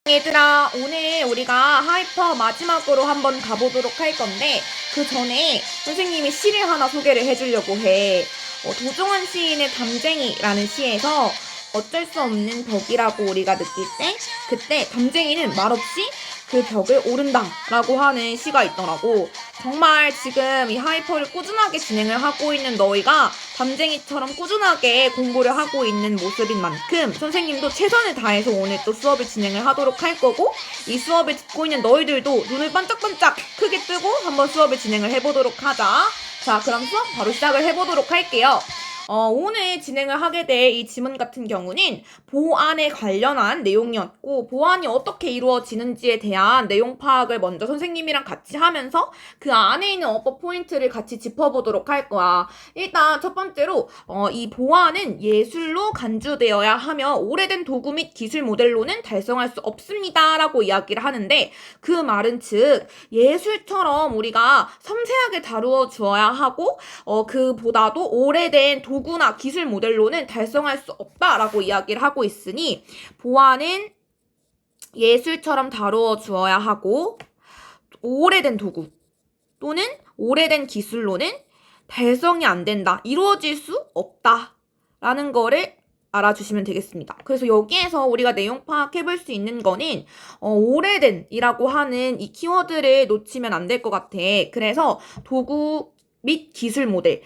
얘들아, 오늘 우리가 하이퍼 마지막으로 한번 가보도록 할 건데, 그 전에 선생님이 시를 하나 소개를 해주려고 해. 도종환 시인의 담쟁이라는 시에서 어쩔 수 없는 벽이라고 우리가 느낄 때, 그때 담쟁이는 말없이 그 벽을 오른다 라고 하는 시가 있더라고. 정말 지금 이 하이퍼를 꾸준하게 진행을 하고 있는 너희가 담쟁이처럼 꾸준하게 공부를 하고 있는 모습인 만큼 선생님도 최선을 다해서 오늘 또 수업을 진행을 하도록 할 거고, 이 수업을 듣고 있는 너희들도 눈을 반짝반짝 크게 뜨고 한번 수업을 진행을 해보도록 하자. 자, 그럼 수업 바로 시작을 해보도록 할게요. 오늘 진행을 하게 될 이 지문 같은 경우는 보안에 관련한 내용이었고, 보안이 어떻게 이루어지는지에 대한 내용 파악을 먼저 선생님이랑 같이 하면서 그 안에 있는 어법 포인트를 같이 짚어보도록 할 거야. 일단 첫 번째로 이 보안은 예술로 간주되어야 하며 오래된 도구 및 기술 모델로는 달성할 수 없습니다 라고 이야기를 하는데, 그 말은 즉 예술처럼 우리가 섬세하게 다루어 주어야 하고 그보다도 오래된 도구나 기술 모델로는 달성할 수 없다라고 이야기를 하고 있으니, 보안은 예술처럼 다루어 주어야 하고 오래된 도구 또는 오래된 기술로는 달성이 안 된다, 이루어질 수 없다라는 거를 알아주시면 되겠습니다. 그래서 여기에서 우리가 내용 파악해볼 수 있는 거는 오래된 이라고 하는 이 키워드를 놓치면 안 될 것 같아. 그래서 도구 및 기술 모델이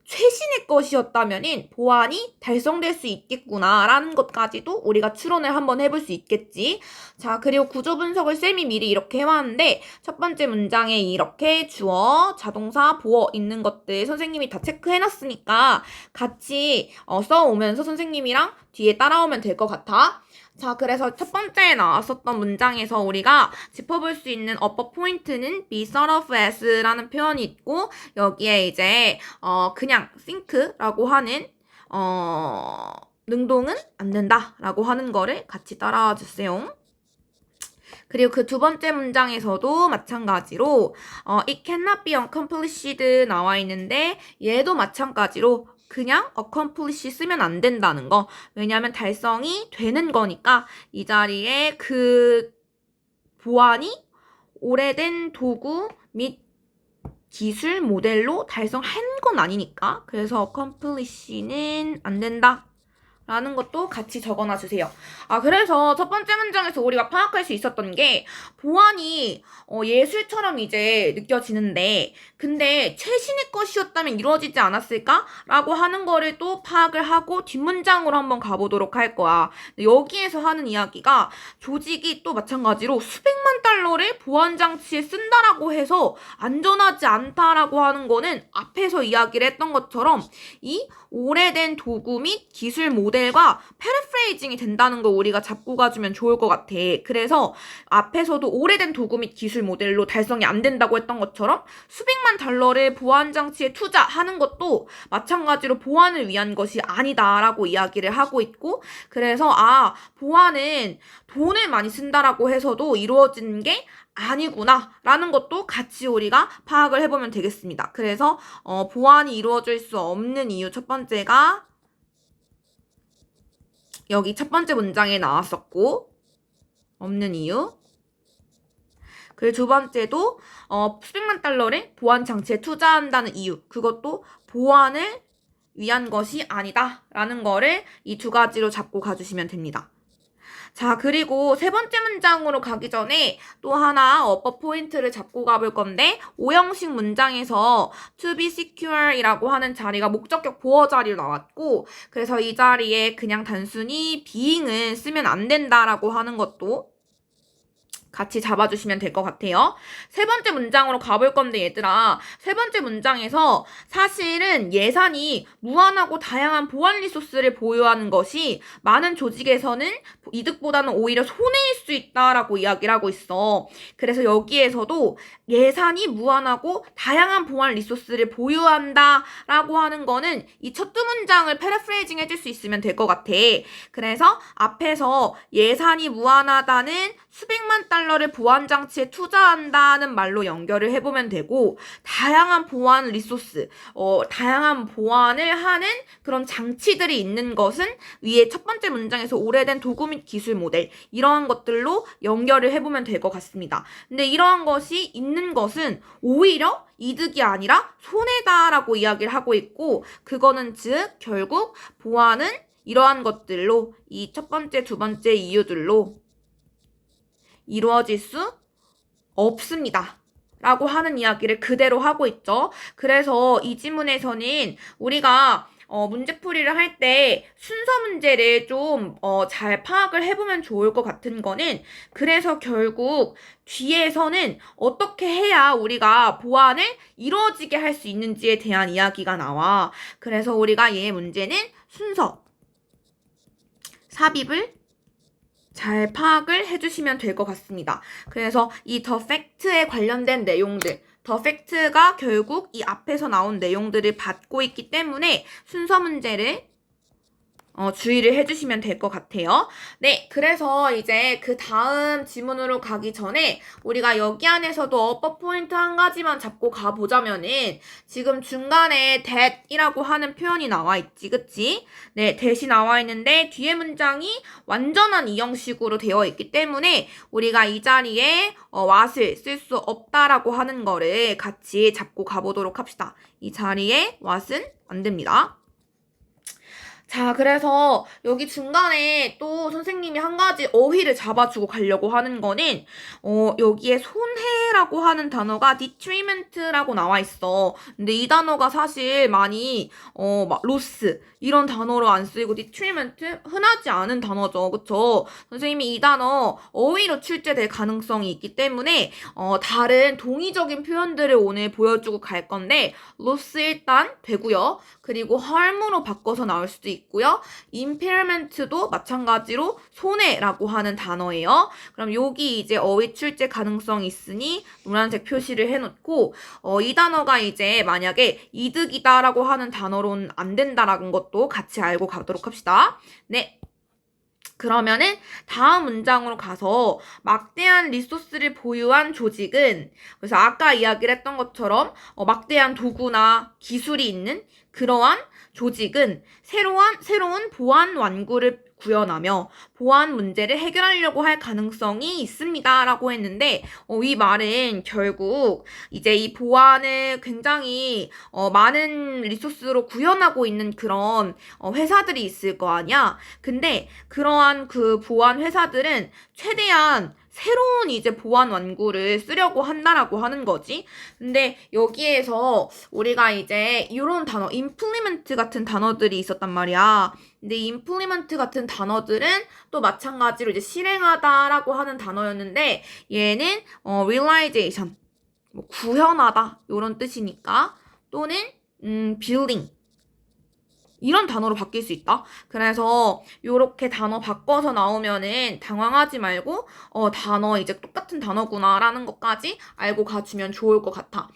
최신의 것이었다면은 보안이 달성될 수 있겠구나라는 것까지도 우리가 추론을 한번 해볼 수 있겠지. 자, 그리고 구조 분석을 쌤이 미리 이렇게 해왔는데, 첫 번째 문장에 이렇게 주어, 자동사, 보어 있는 것들 선생님이 다 체크해놨으니까 같이 써오면서 선생님이랑 뒤에 따라오면 될 것 같아. 자, 그래서 첫 번째에 나왔었던 문장에서 우리가 짚어볼 수 있는 어법 포인트는 be sort of as라는 표현이 있고, 여기에 이제 그냥 think라고 하는 능동은 안 된다라고 하는 거를 같이 따라와 주세요. 그리고 그 두 번째 문장에서도 마찬가지로 it cannot be accomplished 나와 있는데, 얘도 마찬가지로 그냥 accomplish 쓰면 안 된다는 거. 왜냐하면 달성이 되는 거니까 이 자리에 그 보안이 오래된 도구 및 기술 모델로 달성한 건 아니니까, 그래서 accomplish는 안 된다 라는 것도 같이 적어놔 주세요. 그래서 첫 번째 문장에서 우리가 파악할 수 있었던 게, 보안이 예술처럼 이제 느껴지는데 근데 최신의 것이었다면 이루어지지 않았을까? 라고 하는 거를 또 파악을 하고 뒷문장으로 한번 가보도록 할 거야. 여기에서 하는 이야기가 조직이 또 마찬가지로 수백만 달러를 보안장치에 쓴다라고 해서 안전하지 않다라고 하는 거는 앞에서 이야기를 했던 것처럼 이 오래된 도구 및 기술 모델과 패러프레이징이 된다는 거 우리가 잡고 가주면 좋을 것 같아. 그래서 앞에서도 오래된 도구 및 기술 모델로 달성이 안 된다고 했던 것처럼 수백만 달러를 보안장치에 투자하는 것도 마찬가지로 보안을 위한 것이 아니다라고 이야기를 하고 있고, 그래서 보안은 돈을 많이 쓴다라고 해서도 이루어지는 게 아니구나 라는 것도 같이 우리가 파악을 해보면 되겠습니다. 그래서 보안이 이루어질 수 없는 이유 첫 번째가 여기 첫 번째 문장에 나왔었고, 없는 이유. 그리고 두 번째도 수백만 달러를 보안 장치에 투자한다는 이유, 그것도 보안을 위한 것이 아니다 라는 거를 이 두 가지로 잡고 가주시면 됩니다. 자, 그리고 세 번째 문장으로 가기 전에 또 하나 어법 포인트를 잡고 가볼 건데, 오형식 문장에서 to be secure 이라고 하는 자리가 목적격 보어 자리로 나왔고, 그래서 이 자리에 그냥 단순히 being을 쓰면 안 된다라고 하는 것도 같이 잡아주시면 될 것 같아요. 세 번째 문장으로 가볼 건데 얘들아, 세 번째 문장에서 사실은 예산이 무한하고 다양한 보안 리소스를 보유하는 것이 많은 조직에서는 이득보다는 오히려 손해일 수 있다라고 이야기를 하고 있어. 그래서 여기에서도 예산이 무한하고 다양한 보안 리소스를 보유한다라고 하는 거는 이 첫 두 문장을 패러프레이징 해줄 수 있으면 될 것 같아. 그래서 앞에서 예산이 무한하다는 수백만 달러를 보안 장치에 투자한다는 말로 연결을 해보면 되고, 다양한 보안 리소스, 다양한 보안을 하는 그런 장치들이 있는 것은 위에 첫 번째 문장에서 오래된 도구 및 기술 모델, 이러한 것들로 연결을 해보면 될 것 같습니다. 근데 이러한 것이 있는 것은 오히려 이득이 아니라 손해다라고 이야기를 하고 있고, 그거는 즉 결국 보안은 이러한 것들로, 이 첫 번째, 두 번째 이유들로 이루어질 수 없습니다. 라고 하는 이야기를 그대로 하고 있죠. 그래서 이 지문에서는 우리가 문제풀이를 할 때 순서 문제를 좀 잘 파악을 해보면 좋을 것 같은 거는, 그래서 결국 뒤에서는 어떻게 해야 우리가 보안을 이루어지게 할 수 있는지에 대한 이야기가 나와. 그래서 우리가 얘 문제는 순서, 삽입을 잘 파악을 해주시면 될 것 같습니다. 그래서 이 the fact에 관련된 내용들, the fact가 결국 이 앞에서 나온 내용들을 받고 있기 때문에 순서 문제를 주의를 해주시면 될 것 같아요. 네, 그래서 이제 그 다음 지문으로 가기 전에 우리가 여기 안에서도 어법 포인트 한 가지만 잡고 가보자면은, 지금 중간에 that이라고 하는 표현이 나와 있지, 그치? 네, that이 나와 있는데 뒤에 문장이 완전한 이형식으로 되어 있기 때문에 우리가 이 자리에 what을 쓸 수 없다라고 하는 거를 같이 잡고 가보도록 합시다. 이 자리에 what은 안 됩니다. 자, 그래서 여기 중간에 또 선생님이 한 가지 어휘를 잡아주고 가려고 하는 거는, 여기에 손해라고 하는 단어가 detriment라고 나와 있어. 근데 이 단어가 사실 많이, 막 loss 이런 단어로 안 쓰이고 detriment 흔하지 않은 단어죠. 그쵸? 선생님이 이 단어 어휘로 출제될 가능성이 있기 때문에, 다른 동의적인 표현들을 오늘 보여주고 갈 건데, loss 일단 되고요. 그리고 harm으로 바꿔서 나올 수도 있고요. impairement도 마찬가지로 손해라고 하는 단어예요. 그럼 여기 이제 어휘 출제 가능성이 있으니 노란색 표시를 해놓고, 이 단어가 이제 만약에 이득이다라고 하는 단어로는 안 된다라는 것도 같이 알고 가도록 합시다. 네. 그러면은 다음 문장으로 가서, 막대한 리소스를 보유한 조직은, 그래서 아까 이야기를 했던 것처럼 막대한 도구나 기술이 있는 그러한 조직은 새로운 보안 완구를 구현하며 보안 문제를 해결하려고 할 가능성이 있습니다. 라고 했는데, 이 말은 결국 이제 이 보안을 굉장히 많은 리소스로 구현하고 있는 그런 회사들이 있을 거 아니야. 근데 그러한 그 보안 회사들은 최대한 새로운 이제 보안 완구를 쓰려고 한다라고 하는 거지. 근데 여기에서 우리가 이제 이런 단어, implement 같은 단어들이 있었단 말이야. 근데 implement 같은 단어들은 또 마찬가지로 이제 실행하다라고 하는 단어였는데, 얘는 realization, 뭐 구현하다 이런 뜻이니까, 또는 building 이런 단어로 바뀔 수 있다. 그래서 요렇게 단어 바꿔서 나오면은 당황하지 말고 단어 이제 똑같은 단어구나라는 것까지 알고 가주면 좋을 것 같아.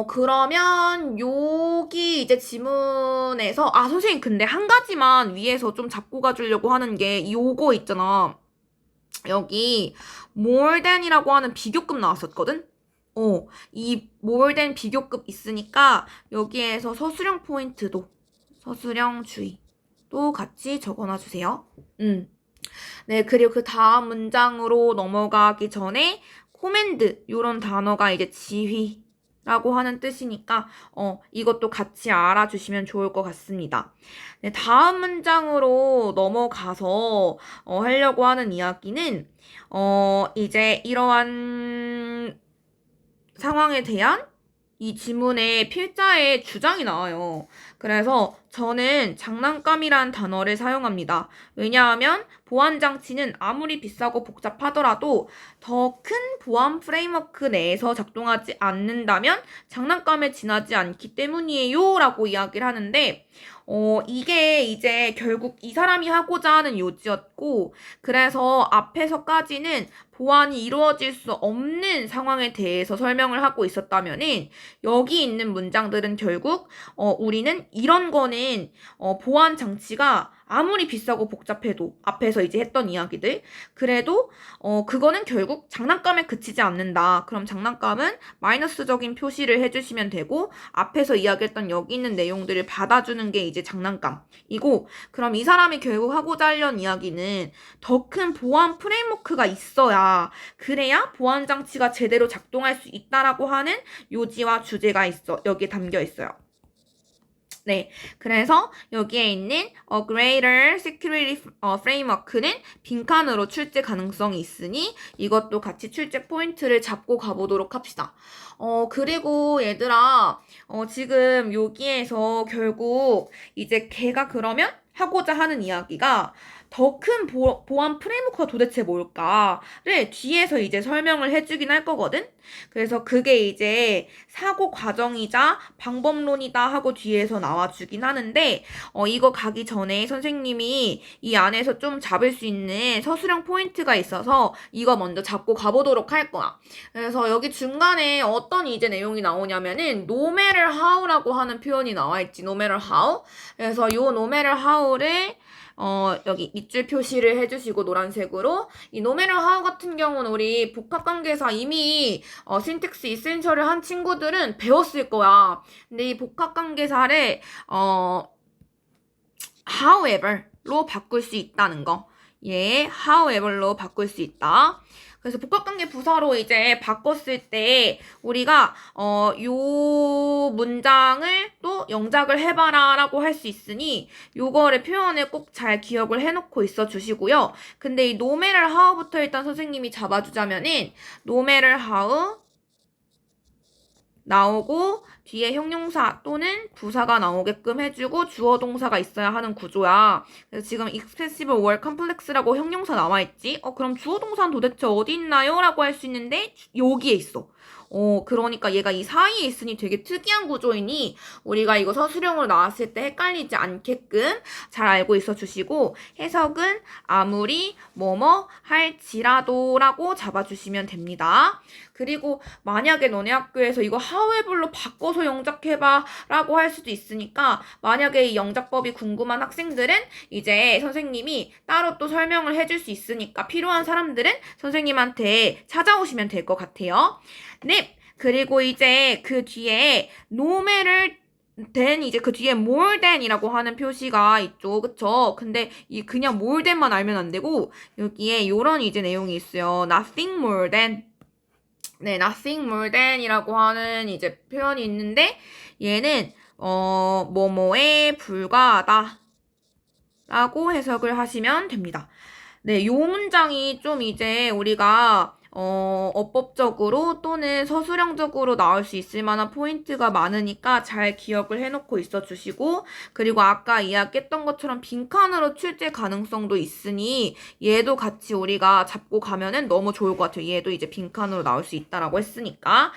그러면 여기 이제 지문에서 선생님 근데 한 가지만 위에서 좀 잡고 가주려고 하는 게 요거 있잖아. 여기 more than이라고 하는 비교급 나왔었거든? 이 more than 비교급 있으니까 여기에서 서술형 포인트도, 서술형 주의도 같이 적어놔주세요. 네, 그리고 그 다음 문장으로 넘어가기 전에 command 이런 단어가 이제 지휘라고 하는 뜻이니까 이것도 같이 알아주시면 좋을 것 같습니다. 네, 다음 문장으로 넘어가서 하려고 하는 이야기는 이제 이러한 상황에 대한 이 지문에 필자의 주장이 나와요. 그래서 저는 장난감이란 단어를 사용합니다. 왜냐하면 보안 장치는 아무리 비싸고 복잡하더라도 더 큰 보안 프레임워크 내에서 작동하지 않는다면 장난감에 지나지 않기 때문이에요. 라고 이야기를 하는데, 이게 이제 결국 이 사람이 하고자 하는 요지였고, 그래서 앞에서까지는 보완이 이루어질 수 없는 상황에 대해서 설명을 하고 있었다면은 여기 있는 문장들은 결국 우리는 이런 거는 보완 장치가 아무리 비싸고 복잡해도 앞에서 이제 했던 이야기들 그래도 그거는 결국 장난감에 그치지 않는다. 그럼 장난감은 마이너스적인 표시를 해주시면 되고 앞에서 이야기했던 여기 있는 내용들을 받아주는 게 이제 장난감이고 그럼 이 사람이 결국 하고자 하려는 이야기는 더 큰 보안 프레임워크가 있어야 그래야 보안 장치가 제대로 작동할 수 있다라고 하는 요지와 주제가 여기에 담겨 있어요. 네, 그래서 여기에 있는 a greater security framework는 빈칸으로 출제 가능성이 있으니 이것도 같이 출제 포인트를 잡고 가보도록 합시다. 그리고 얘들아, 지금 여기에서 결국 이제 걔가 그러면 하고자 하는 이야기가 더 큰 보안 프레임워크가 도대체 뭘까를 뒤에서 이제 설명을 해주긴 할 거거든? 그래서 그게 이제 사고 과정이자 방법론이다 하고 뒤에서 나와주긴 하는데 이거 가기 전에 선생님이 이 안에서 좀 잡을 수 있는 서술형 포인트가 있어서 이거 먼저 잡고 가보도록 할 거야. 그래서 여기 중간에 어떤 이제 내용이 나오냐면은 no matter how라고 하는 표현이 나와 있지. no matter how. 그래서 요 no matter how를 여기 밑줄 표시를 해주시고 노란색으로 이 no matter how 같은 경우는 우리 복합관계사 이미 신텍스 이센셜을 한 친구들은 배웠을 거야. 근데 이 복합관계사를 however로 바꿀 수 있다는 거. 예, however로 바꿀 수 있다. 그래서 복합관계 부사로 이제 바꿨을 때 우리가 요 문장을 또 영작을 해봐라 라고 할 수 있으니 요거를 표현을 꼭 잘 기억을 해놓고 있어 주시고요. 근데 이 no matter how부터 일단 선생님이 잡아주자면은 no matter how 나오고 뒤에 형용사 또는 부사가 나오게끔 해주고 주어 동사가 있어야 하는 구조야. 그래서 지금 expressive or complex라고 형용사 나와있지? 그럼 주어 동사는 도대체 어디 있나요? 라고 할 수 있는데 여기에 있어. 그러니까 얘가 이 사이에 있으니 되게 특이한 구조이니 우리가 이거 서술형으로 나왔을 때 헷갈리지 않게끔 잘 알고 있어 주시고 해석은 아무리 뭐뭐 할지라도 라고 잡아주시면 됩니다. 그리고 만약에 너네 학교에서 이거 however로 바꿔서 영작해봐 라고 할 수도 있으니까 만약에 이 영작법이 궁금한 학생들은 이제 선생님이 따로 또 설명을 해줄 수 있으니까 필요한 사람들은 선생님한테 찾아오시면 될 것 같아요. 네, 그리고 이제 그 뒤에 no matter then 이제 그 뒤에 more than이라고 하는 표시가 있죠. 그쵸? 근데 이 그냥 more than만 알면 안 되고 여기에 요런 이제 내용이 있어요. nothing more than 네, nothing more than이라고 하는 이제 표현이 있는데 얘는 뭐뭐에 불과하다 라고 해석을 하시면 됩니다. 네, 요 문장이 좀 이제 우리가 어법적으로 또는 서술형적으로 나올 수 있을 만한 포인트가 많으니까 잘 기억을 해놓고 있어 주시고 그리고 아까 이야기했던 것처럼 빈칸으로 출제 가능성도 있으니 얘도 같이 우리가 잡고 가면은 너무 좋을 것 같아요. 얘도 이제 빈칸으로 나올 수 있다라고 했으니까.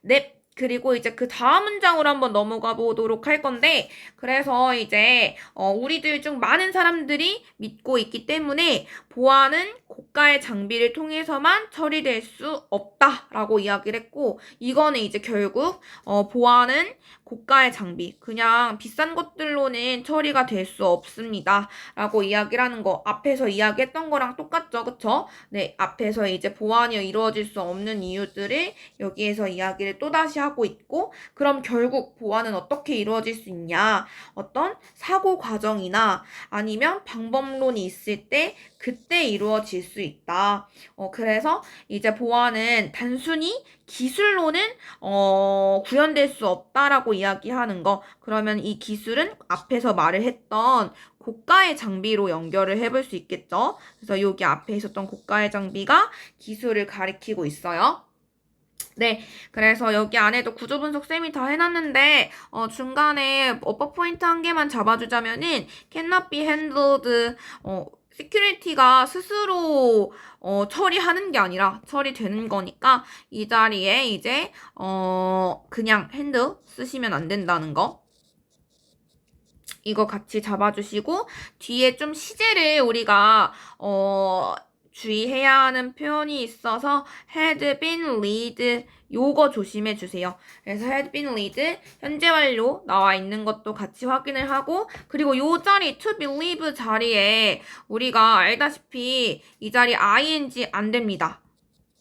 네. 그리고 이제 그 다음 문장으로 한번 넘어가 보도록 할 건데 그래서 이제 우리들 중 많은 사람들이 믿고 있기 때문에 보안은 고가의 장비를 통해서만 처리될 수 없다라고 이야기를 했고 이거는 이제 결국 보안은 고가의 장비 그냥 비싼 것들로는 처리가 될 수 없습니다 라고 이야기를 하는 거 앞에서 이야기했던 거랑 똑같죠 그쵸? 네 앞에서 이제 보안이 이루어질 수 없는 이유들을 여기에서 이야기를 또다시 하고 있고 그럼 결국 보안은 어떻게 이루어질 수 있냐 어떤 사고 과정이나 아니면 방법론이 있을 때 그때 이루어질 수 있다. 그래서 이제 보안은 단순히 기술로는 구현될 수 없다라고 이야기하는 거. 그러면 이 기술은 앞에서 말을 했던 고가의 장비로 연결을 해볼 수 있겠죠. 그래서 여기 앞에 있었던 고가의 장비가 기술을 가리키고 있어요. 네, 그래서 여기 안에도 구조 분석 쌤이 다 해놨는데 중간에 어법 포인트 한 개만 잡아주자면은 cannot be handled 시큐리티가 스스로 처리하는 게 아니라 처리되는 거니까 이 자리에 이제 그냥 핸드 쓰시면 안 된다는 거. 이거 같이 잡아주시고 뒤에 좀 시제를 우리가 주의해야 하는 표현이 있어서 had been read 요거 조심해 주세요. 그래서 had been read 현재 완료 나와 있는 것도 같이 확인을 하고 그리고 요 자리 to believe 자리에 우리가 알다시피 이 자리 ing 안 됩니다.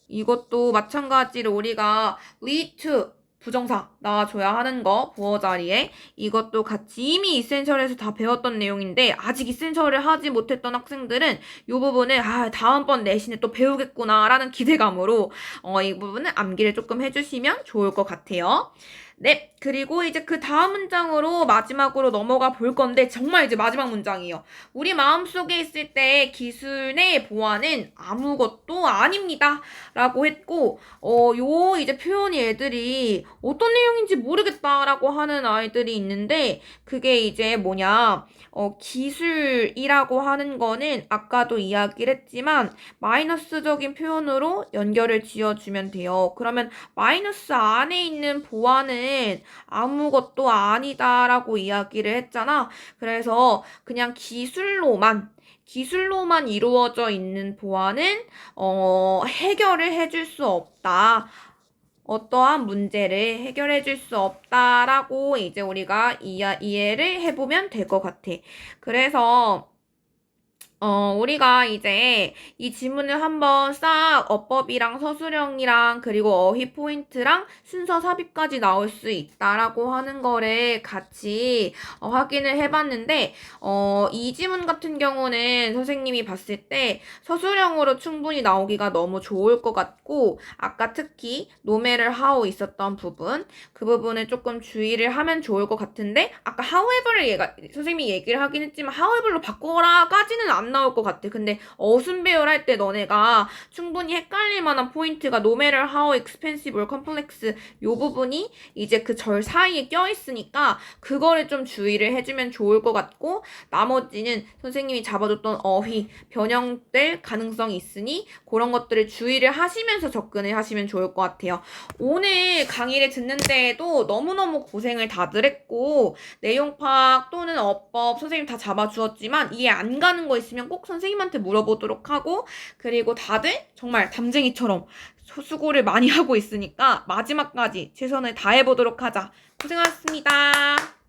이것도 마찬가지로 우리가 lead to 부정사 나와줘야 하는 거 부어 자리에 이것도 같이 이미 이센셜에서 다 배웠던 내용인데 아직 이센셜을 하지 못했던 학생들은 이 부분을 다음번 내신에 또 배우겠구나 라는 기대감으로 이 부분은 암기를 조금 해주시면 좋을 것 같아요. 네, 그리고 이제 그 다음 문장으로 마지막으로 넘어가 볼 건데 정말 이제 마지막 문장이에요. 우리 마음속에 있을 때 기술 내 보안은 아무것도 아닙니다. 라고 했고 요 이제 표현이 애들이 어떤 내용인지 모르겠다라고 하는 아이들이 있는데 그게 이제 뭐냐 기술이라고 하는 거는 아까도 이야기를 했지만 마이너스적인 표현으로 연결을 지어주면 돼요. 그러면 마이너스 안에 있는 보안은 아무것도 아니다라고 이야기를 했잖아. 그래서 그냥 기술로만 이루어져 있는 보안은 해결을 해줄 수 없다. 어떠한 문제를 해결해 줄 수 없다라고 이제 우리가 이해를 해보면 될 것 같아. 그래서 우리가 이제 이 지문을 한번 싹 어법이랑 서술형이랑 그리고 어휘 포인트랑 순서 삽입까지 나올 수 있다라고 하는 거를 같이 확인을 해봤는데 이 지문 같은 경우는 선생님이 봤을 때 서술형으로 충분히 나오기가 너무 좋을 것 같고 아까 특히 노매를 하고 있었던 부분 그 부분을 조금 주의를 하면 좋을 것 같은데 아까 however를 선생님이 얘기를 하긴 했지만 however로 바꿔라까지는 안 나올 것 같아. 근데 어순 배열할 때 너네가 충분히 헷갈릴 만한 포인트가 no matter how expensive or complex 요 부분이 이제 그 절 사이에 껴있으니까 그거를 좀 주의를 해주면 좋을 것 같고 나머지는 선생님이 잡아줬던 어휘 변형될 가능성이 있으니 그런 것들을 주의를 하시면서 접근을 하시면 좋을 것 같아요. 오늘 강의를 듣는 데에도 너무너무 고생을 다들 했고 내용 파악 또는 어법 선생님 다 잡아주었지만 이해 안 가는 거 있으면 꼭 선생님한테 물어보도록 하고 그리고 다들 정말 담쟁이처럼 수고를 많이 하고 있으니까 마지막까지 최선을 다해보도록 하자. 고생하셨습니다.